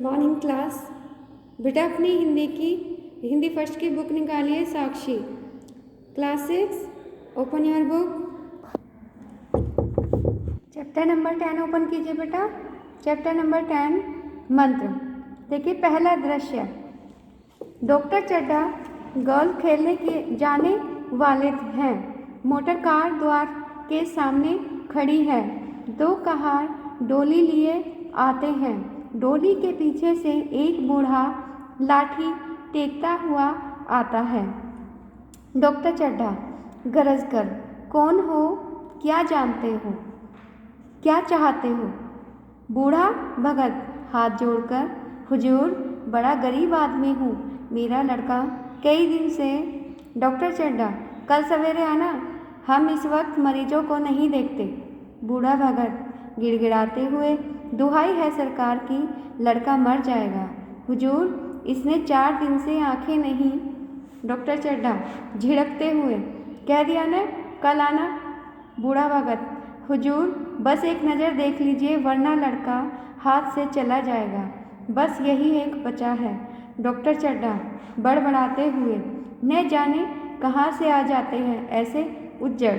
Morning class. बेटा अपनी Hindi first की बुक निकालिए Sakshi. Class 6 open your book. Chapter number 10 open कीजिए बेटा। चैप्टर नंबर 10 मंत्र। देखिए पहला दृश्य, डॉक्टर चड्ढा गोल्फ खेलने के जाने वाले हैं। मोटर कार द्वार के सामने खड़ी है। दो कहार डोली लिए आते हैं। डोली के पीछे से एक बूढ़ा लाठी टेकता हुआ आता है। डॉक्टर चड्ढा गरज कर, कौन हो, क्या जानते हो, क्या चाहते हो? बूढ़ा भगत हाथ जोड़कर, हुजूर बड़ा गरीब आदमी हूँ, मेरा लड़का कई दिन से। डॉक्टर चड्ढा कल सवेरे आना, हम इस वक्त मरीजों को नहीं देखते। बूढ़ा भगत गिड़गिड़ाते हुए, दुहाई है सरकार की, लड़का मर जाएगा। हुजूर इसने 4 दिन से आंखें नहीं। डॉक्टर चड्ढा झिड़कते हुए, कह दिया न कल आना। बूढ़ा भगत, हुजूर बस एक नज़र देख लीजिए वरना लड़का हाथ से चला जाएगा, बस यही एक बचा है। डॉक्टर चड्ढा बड़बड़ाते हुए, न जाने कहाँ से आ जाते हैं ऐसे उज्जड़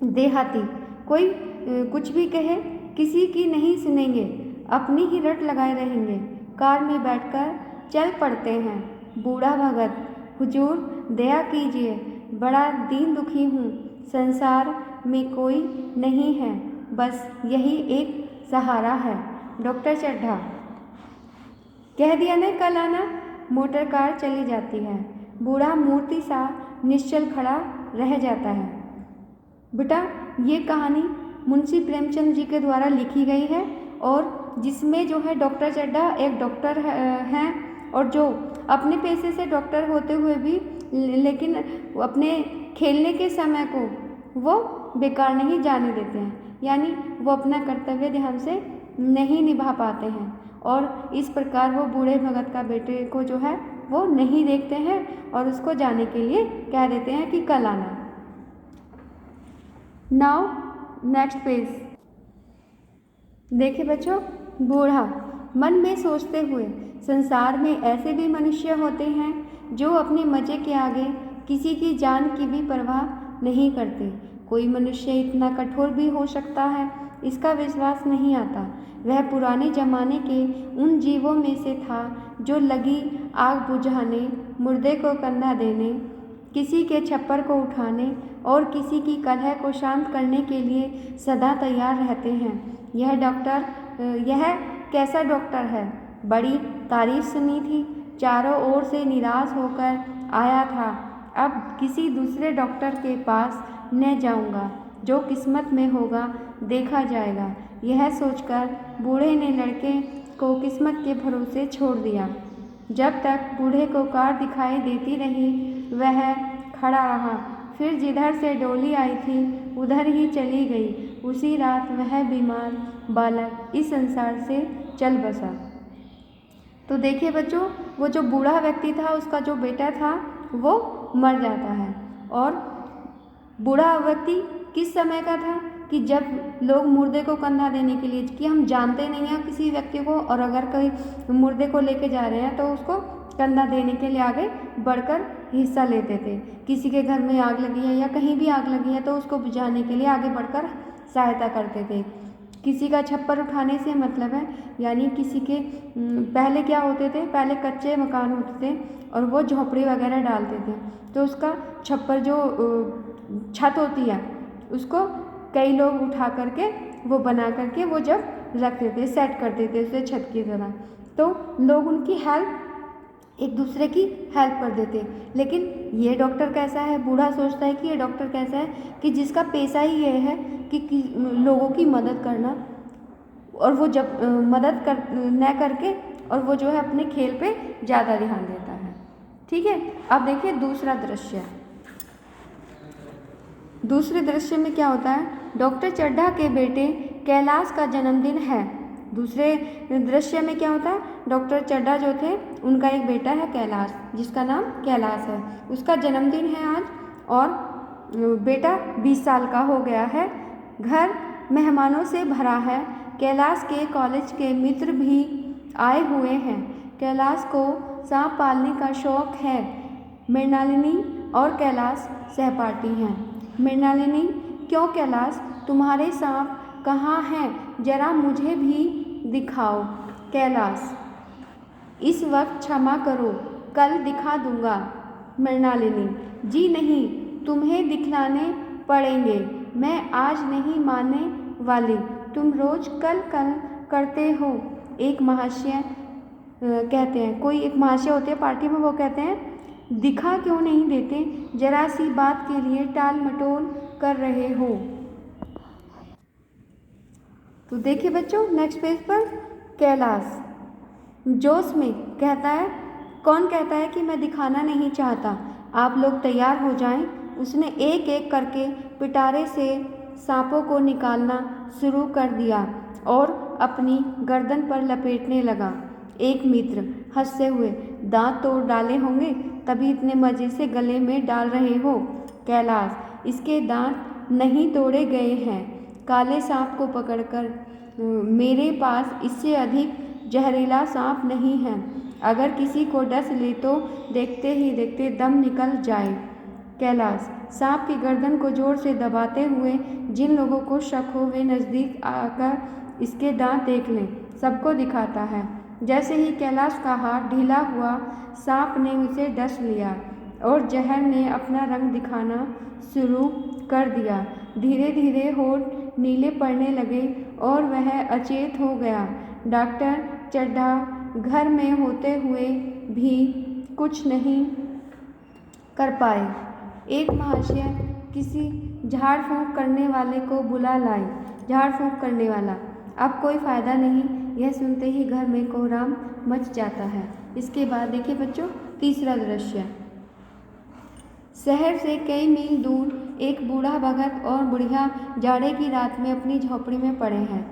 देहाती, कोई कुछ भी कहे किसी की नहीं सुनेंगे, अपनी ही रट लगाए रहेंगे। कार में बैठकर चल पड़ते हैं। बूढ़ा भगत, हुजूर दया कीजिए, बड़ा दीन दुखी हूँ, संसार में कोई नहीं है, बस यही एक सहारा है। डॉक्टर चड्ढा कह दिया न कल आना। मोटर कार चली जाती है। बूढ़ा मूर्ति सा निश्चल खड़ा रह जाता है। बेटा ये कहानी मुंशी प्रेमचंद जी के द्वारा लिखी गई है और जिसमें जो है डॉक्टर चड्ढा एक डॉक्टर हैं और जो अपने पेशे से डॉक्टर होते हुए भी लेकिन अपने खेलने के समय को वो बेकार नहीं जाने देते हैं, यानी वो अपना कर्तव्य ध्यान से नहीं निभा पाते हैं और इस प्रकार वो बूढ़े भगत का बेटे को जो है वो नहीं देखते हैं और उसको जाने के लिए कह देते हैं कि कल आना। Now next page. देखिए बच्चों, बूढ़ा मन में सोचते हुए, संसार में ऐसे भी मनुष्य होते हैं जो अपने मजे के आगे किसी की जान की भी परवाह नहीं करते। कोई मनुष्य इतना कठोर भी हो सकता है, इसका विश्वास नहीं आता। वह पुराने जमाने के उन जीवों में से था जो लगी आग बुझाने, मुर्दे को कंधा देने, किसी के छप्पर को उठाने और किसी की कलह को शांत करने के लिए सदा तैयार रहते हैं। यह कैसा डॉक्टर है? बड़ी तारीफ सुनी थी, चारों ओर से निराश होकर आया था। अब किसी दूसरे डॉक्टर के पास न जाऊंगा, जो किस्मत में होगा देखा जाएगा। यह सोचकर बूढ़े ने लड़के को किस्मत के भरोसे छोड़ दिया। जब तक बूढ़े को कार दिखाई देती रही वह खड़ा रहा, फिर जिधर से डोली आई थी उधर ही चली गई। उसी रात वह बीमार बालक इस संसार से चल बसा। तो देखिए बच्चों, वो जो बूढ़ा व्यक्ति था उसका जो बेटा था वो मर जाता है। और बूढ़ा व्यक्ति किस समय का था कि जब लोग मुर्दे को कंधा देने के लिए, कि हम जानते नहीं हैं किसी व्यक्ति को और अगर कोई मुर्दे को लेके जा रहे हैं तो उसको कंधा देने के लिए आगे बढ़कर हिस्सा लेते थे। किसी के घर में आग लगी है या कहीं भी आग लगी है तो उसको बुझाने के लिए आगे बढ़कर सहायता करते थे। किसी का छप्पर उठाने से मतलब है, यानी किसी के पहले क्या होते थे, पहले कच्चे मकान होते थे और वो झोपड़ी वगैरह डालते थे तो उसका छप्पर जो छत होती है उसको कई लोग उठा करके वो बना करके वो जब रखते थे, सेट करते थे उसे छत की तरह, तो लोग उनकी हेल्प, एक दूसरे की हेल्प कर देते। लेकिन ये डॉक्टर कैसा है? बूढ़ा सोचता है कि ये डॉक्टर कैसा है कि जिसका पेशा ही ये है कि लोगों की मदद करना, और वो जब मदद कर न करके और वो जो है अपने खेल पे ज़्यादा ध्यान देता है। ठीक है, अब देखिए दूसरा दृश्य। दूसरे दृश्य में क्या होता है? डॉक्टर चड्ढा के बेटे कैलाश का जन्मदिन है। दूसरे दृश्य में क्या होता है? डॉक्टर चड्ढा जो थे उनका एक बेटा है कैलाश, जिसका नाम कैलाश है, उसका जन्मदिन है आज और बेटा 20 साल का हो गया है। घर मेहमानों से भरा है। कैलाश के कॉलेज के मित्र भी आए हुए हैं। कैलाश को सांप पालने का शौक है। मृणालिनी और कैलाश सहपाठी हैं। मृणालिनी, क्यों कैलाश, तुम्हारे सांप कहाँ हैं? जरा मुझे भी दिखाओ। कैलाश, इस वक्त क्षमा करो, कल दिखा दूंगा। मृणालिनी, जी नहीं, तुम्हें दिखलाने पड़ेंगे, मैं आज नहीं मानने वाली। तुम रोज कल कल करते हो। एक महाशय कहते हैं, कोई एक महाशय होते हैं पार्टी में, वो कहते हैं दिखा क्यों नहीं देते, जरा सी बात के लिए टाल मटोल कर रहे हो। तो देखिए बच्चों, नेक्स्ट पेज पर कैलाश जोश में कहता है, कौन कहता है कि मैं दिखाना नहीं चाहता, आप लोग तैयार हो जाएं। उसने एक एक करके पिटारे से सांपों को निकालना शुरू कर दिया और अपनी गर्दन पर लपेटने लगा। एक मित्र हंसते हुए, दांत तोड़ डाले होंगे तभी इतने मज़े से गले में डाल रहे हो। कैलाश, इसके दांत नहीं तोड़े गए हैं, काले सांप को पकड़कर मेरे पास इससे अधिक जहरीला सांप नहीं है, अगर किसी को डस ले तो देखते ही देखते दम निकल जाए। कैलाश सांप की गर्दन को जोर से दबाते हुए, जिन लोगों को शक हो वे नज़दीक आकर इसके दांत देख लें, सबको दिखाता है। जैसे ही कैलाश का हाथ ढीला हुआ, सांप ने उसे डस लिया और जहर ने अपना रंग दिखाना शुरू कर दिया। धीरे धीरे होठ नीले पड़ने लगे और वह अचेत हो गया। डॉक्टर चड्ढा घर में होते हुए भी कुछ नहीं कर पाए। एक महाशय किसी झाड़ फूंक करने वाले को बुला लाए। झाड़ फूंक करने वाला, अब कोई फ़ायदा नहीं। यह सुनते ही घर में कोहराम मच जाता है। इसके बाद देखिए बच्चों, तीसरा दृश्य। शहर से कई मील दूर एक बूढ़ा भगत और बुढ़िया जाड़े की रात में अपनी झोपड़ी में पड़े हैं।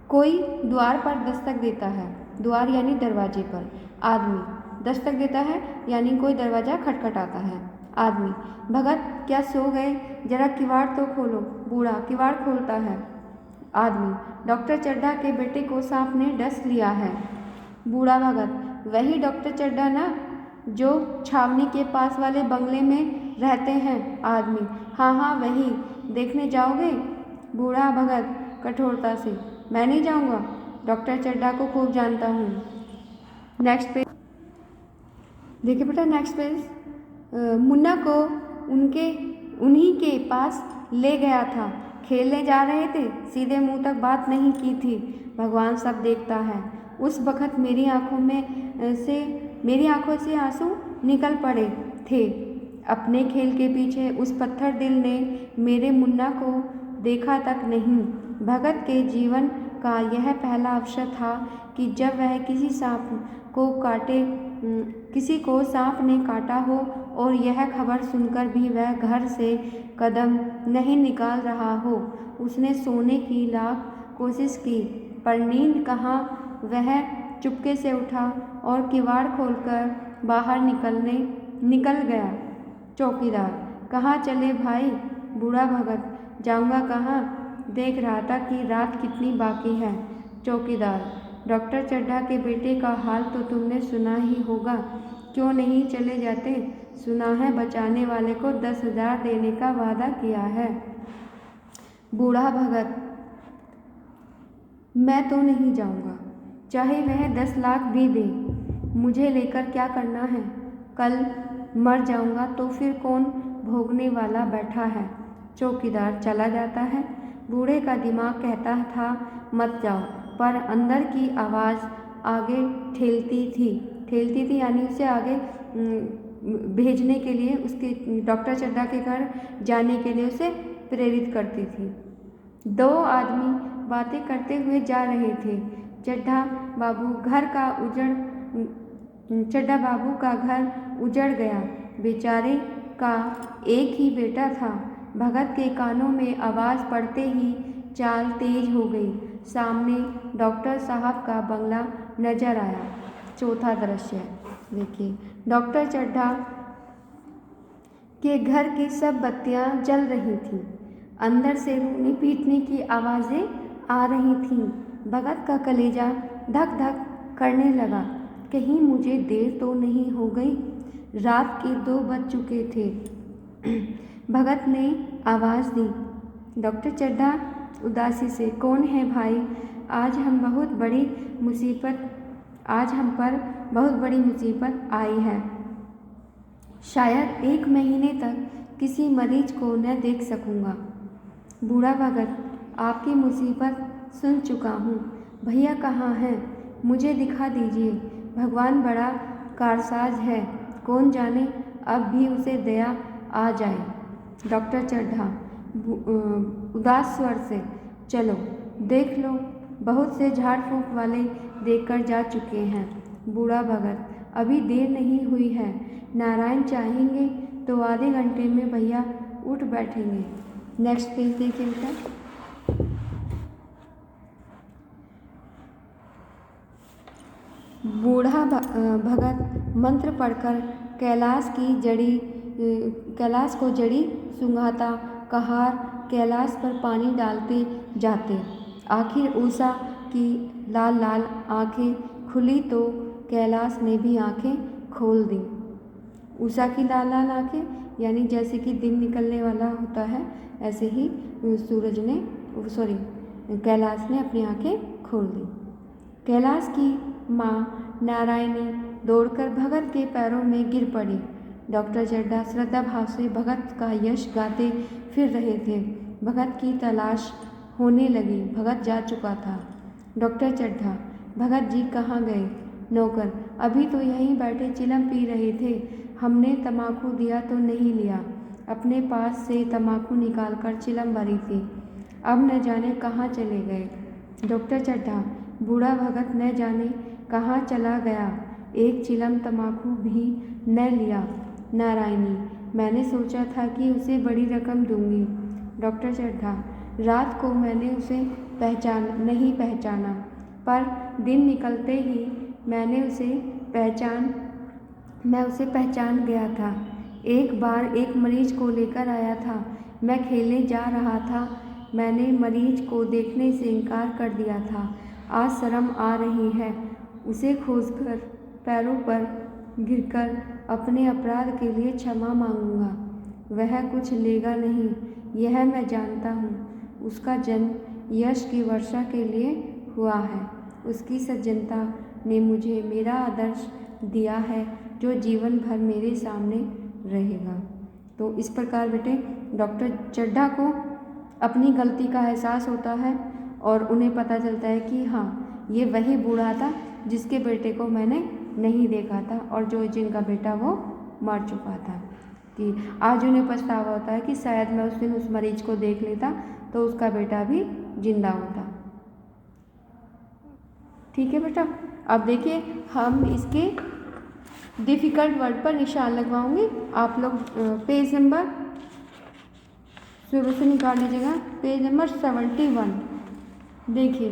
कोई द्वार पर दस्तक देता है। द्वार यानी दरवाजे पर। आदमी दस्तक देता है यानी कोई दरवाज़ा खटखटाता है। आदमी, भगत क्या सो गए, जरा किवाड़ तो खोलो। बूढ़ा किवाड़ खोलता है। आदमी, डॉक्टर चड्ढा के बेटे को सांप ने डस लिया है। बूढ़ा भगत, वही डॉक्टर चड्ढा ना, जो छावनी के पास वाले बंगले में रहते हैं। आदमी, हाँ हाँ वही, देखने जाओगे? बूढ़ा भगत कठोरता से, मैं नहीं जाऊँगा, डॉक्टर चड्ढा को खूब जानता हूँ। नेक्स्ट पेज देखिए बेटा, नेक्स्ट पेज। मुन्ना को उन्हीं के पास ले गया था, खेलने जा रहे थे, सीधे मुंह तक बात नहीं की थी। भगवान सब देखता है। उस वक़्त मेरी आंखों से आंसू निकल पड़े थे। अपने खेल के पीछे उस पत्थर दिल ने मेरे मुन्ना को देखा तक नहीं। भगत के जीवन का यह पहला अवसर था कि जब वह किसी को सांप ने काटा हो और यह खबर सुनकर भी वह घर से कदम नहीं निकाल रहा हो। उसने सोने की लाख कोशिश की, पर नींद कहाँ। वह चुपके से उठा और किवाड़ खोलकर बाहर निकल गया। चौकीदार, कहाँ चले भाई? बूढ़ा भगत, जाऊँगा कहाँ, देख रहा था कि रात कितनी बाकी है। चौकीदार, डॉक्टर चड्ढा के बेटे का हाल तो तुमने सुना ही होगा, क्यों नहीं चले जाते? सुना है बचाने वाले को 10,000 देने का वादा किया है। बूढ़ा भगत, मैं तो नहीं जाऊंगा, चाहे वह 10 लाख भी दे, मुझे लेकर क्या करना है? कल मर जाऊंगा तो फिर कौन भोगने वाला बैठा है? चौकीदार चला जाता है। बूढ़े का दिमाग कहता था मत जाओ, पर अंदर की आवाज़ आगे ठेलती थी यानी उसे आगे भेजने के लिए, उसके डॉक्टर चड्ढा के घर जाने के लिए उसे प्रेरित करती थी। 2 आदमी बातें करते हुए जा रहे थे। चड्ढा बाबू का घर उजड़ गया। बेचारे का एक ही बेटा था। भगत के कानों में आवाज़ पड़ते ही चाल तेज हो गई। सामने डॉक्टर साहब का बंगला नजर आया। चौथा दृश्य देखिए, डॉक्टर चड्ढा के घर की सब बत्तियां जल रही थीं। अंदर से रोने पीटने की आवाज़ें आ रही थीं। भगत का कलेजा धक धक करने लगा। कहीं मुझे देर तो नहीं हो गई। रात के 2 बज चुके थे। भगत ने आवाज़ दी। डॉक्टर चड्ढा उदासी से, कौन है भाई? आज हम पर बहुत बड़ी मुसीबत आई है। शायद 1 महीने तक किसी मरीज को न देख सकूँगा। बूढ़ा भगत, आपकी मुसीबत सुन चुका हूँ। भैया कहाँ हैं? मुझे दिखा दीजिए। भगवान बड़ा कारसाज है, कौन जाने अब भी उसे दया आ जाए। डॉक्टर चड्ढा उदास स्वर से, चलो देख लो, बहुत से झाड़ फूँक वाले देखकर जा चुके हैं। बूढ़ा भगत, अभी देर नहीं हुई है। नारायण चाहेंगे तो आधे घंटे में भैया उठ बैठेंगे। नेक्स्ट पेज देखिए बेटा। बूढ़ा भगत मंत्र पढ़कर कैलाश को जड़ी सूंघाता कहार कैलाश पर पानी डालते जाते। आखिर उषा की लाल लाल आँखें खुली तो कैलाश ने भी आँखें खोल दी। उषा की लाल लाल आँखें यानी जैसे कि दिन निकलने वाला होता है, ऐसे ही कैलाश ने अपनी आँखें खोल दी। कैलाश की माँ नारायणी दौड़कर भगत के पैरों में गिर पड़ी। डॉक्टर चड्ढा श्रद्धा भाव से भगत का यश गाते फिर रहे थे। भगत की तलाश होने लगी। भगत जा चुका था। डॉक्टर चड्ढा, भगत जी कहाँ गए? नौकर, अभी तो यहीं बैठे चिलम पी रहे थे। हमने तम्बाकू दिया तो नहीं लिया। अपने पास से तम्बाकू निकालकर चिलम भरी थी। अब न जाने कहाँ चले गए। डॉक्टर चड्ढा, बूढ़ा भगत न जाने कहाँ चला गया। एक चिलम तम्बाकू भी न लिया। नारायणी, मैंने सोचा था कि उसे बड़ी रकम दूंगी। डॉक्टर चड्ढा, रात को मैंने उसे नहीं पहचाना, पर दिन निकलते ही मैं उसे पहचान गया था। एक बार एक मरीज को लेकर आया था। मैं खेलने जा रहा था। मैंने मरीज को देखने से इनकार कर दिया था। आज शर्म आ रही है उसे खोजकर। पैरों पर गिरकर अपने अपराध के लिए क्षमा मांगूंगा। वह कुछ लेगा नहीं, यह मैं जानता हूँ। उसका जन्म यश की वर्षा के लिए हुआ है। उसकी सज्जनता ने मुझे मेरा आदर्श दिया है, जो जीवन भर मेरे सामने रहेगा। तो इस प्रकार बेटे डॉक्टर चड्ढा को अपनी गलती का एहसास होता है और उन्हें पता चलता है कि हाँ, ये वही बूढ़ा था जिसके बेटे को मैंने नहीं देखा था और जिनका बेटा वो मर चुका था। कि आज उन्हें पछतावा होता है कि शायद मैं उस दिन उस मरीज को देख लेता तो उसका बेटा भी जिंदा होता। ठीक है बेटा, अब देखिए हम इसके डिफ़िकल्ट वर्ड पर निशान लगवाऊंगे। आप लोग पेज नंबर शुरू से निकाल लीजिएगा। पेज नंबर 71 देखिए।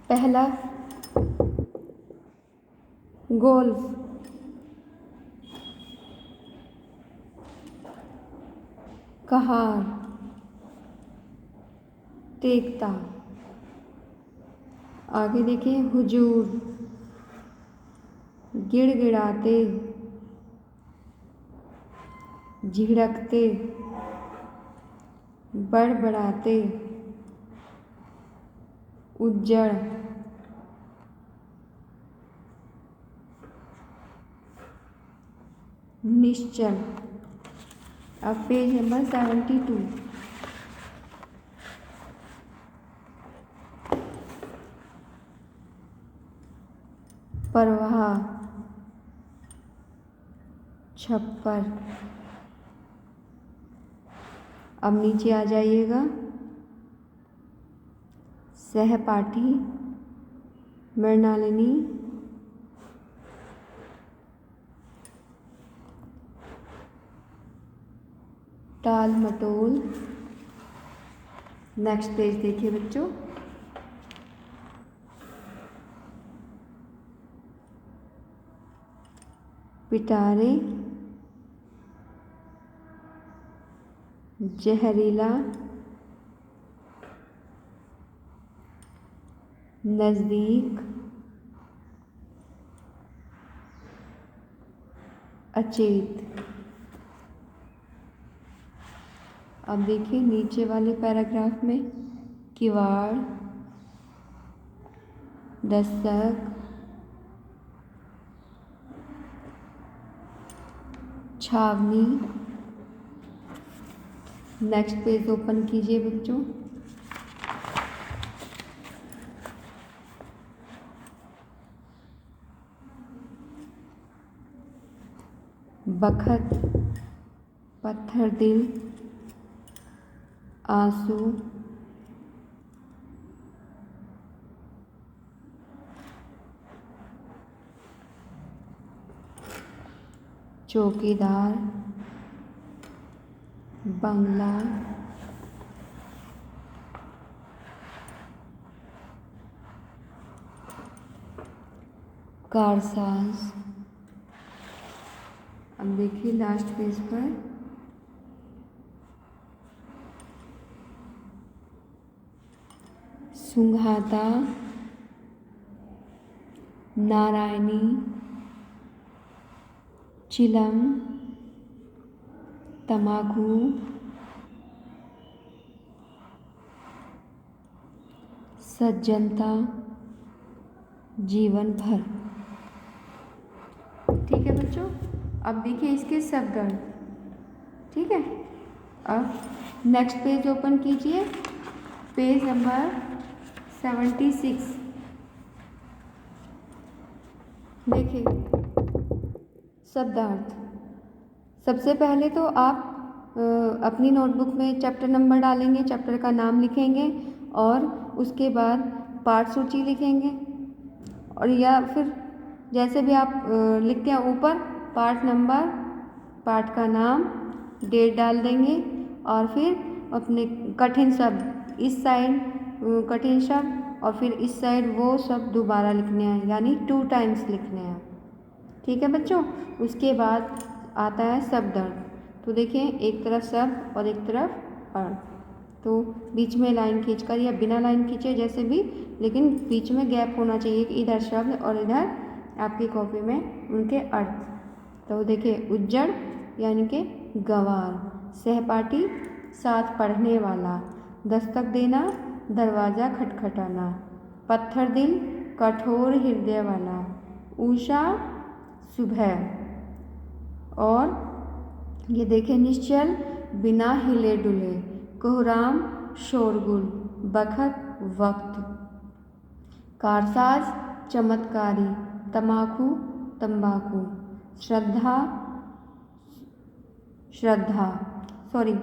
पहला गोल्फ, कहार, टेकता। आगे देखिए हुजूर, गिड़गिड़ाते, झिड़कते, बड़बड़ाते, उज्जड़, निश्चल। अब पेज नंबर 72 परवाह, छप्पर। अब नीचे आ जाइएगा। सहपाठी, मृणालिनी, टाल मटोल। नेक्स्ट पेज देखिए बच्चों। पिटारे, जहरीला, नज़दीक, अचेत। अब देखिए नीचे वाले पैराग्राफ में किवाड़, दस्तक, छावनी। नेक्स्ट पेज ओपन कीजिए बच्चों। बखत, पत्थर दिल, आंसू, चौकीदार, बंगला, कारसाज। अब देखिए लास्ट पेज पर सुंघाता, नारायणी, चिलम, तमाकू, सज्जनता, जीवन भर। ठीक है बच्चों, अब देखिए इसके शब्द अर्थ। ठीक है, अब नेक्स्ट पेज ओपन कीजिए, पेज नंबर 76। देखिए शब्दार्थ। सबसे पहले तो आप अपनी नोटबुक में चैप्टर नंबर डालेंगे, चैप्टर का नाम लिखेंगे और उसके बाद पाठ सूची लिखेंगे, और या फिर जैसे भी आप लिखते हैं ऊपर पाठ नंबर, पाठ का नाम, डेट डाल देंगे और फिर अपने कठिन शब्द इस साइड कठिन शब्द और फिर इस साइड वो शब्द दोबारा लिखने हैं, यानी 2 टाइम्स लिखने हैं। ठीक है बच्चों, उसके बाद आता है शब्द अर्थ। तो देखिए एक तरफ शब्द और एक तरफ अर्थ, तो बीच में लाइन खींचकर या बिना लाइन खींचे जैसे भी, लेकिन बीच में गैप होना चाहिए कि इधर शब्द और इधर आपकी कॉपी में उनके अर्थ। तो देखिए उज्जड़ यानी कि गंवार, सहपाठी साथ पढ़ने वाला, दस्तक देना दरवाज़ा खटखटाना, पत्थर दिल कठोर हृदय वाला, उषा सुबह, और ये देखिए निश्चल बिना हिले डुले, कोहराम शोरगुल, बखत वक्त, कारसाज चमत्कारी, तमाकू तंबाकू, श्रद्धा सॉरी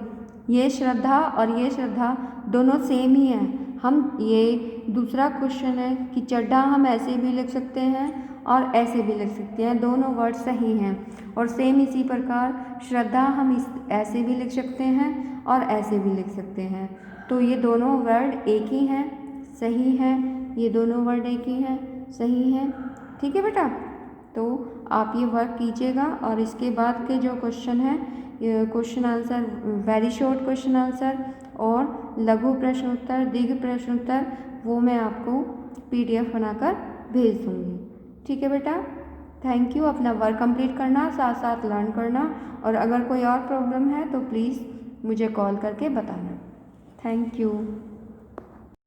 ये श्रद्धा और ये श्रद्धा दोनों सेम ही हैं। हम ये दूसरा क्वेश्चन है कि चड्ढा हम ऐसे भी लिख सकते हैं और ऐसे भी लिख सकते हैं, दोनों वर्ड सही हैं। और सेम इसी प्रकार श्रद्धा हम इस ऐसे भी लिख सकते हैं और ऐसे भी लिख सकते हैं। तो ये दोनों वर्ड एक ही हैं, सही हैं, ये दोनों वर्ड एक ही हैं, सही हैं। ठीक है बेटा, तो आप ये वर्क कीजिएगा और इसके बाद के जो क्वेश्चन हैं, question answer, very short question answer और लघु प्रश्न उत्तर, दीर्घ प्रश्न उत्तर, वो मैं आपको PDF बनाकर भेज दूँगी। ठीक है बेटा, थैंक यू। अपना वर्क कंप्लीट करना, साथ साथ लर्न करना, और अगर कोई और प्रॉब्लम है तो प्लीज़ मुझे कॉल करके बताना। Thank you.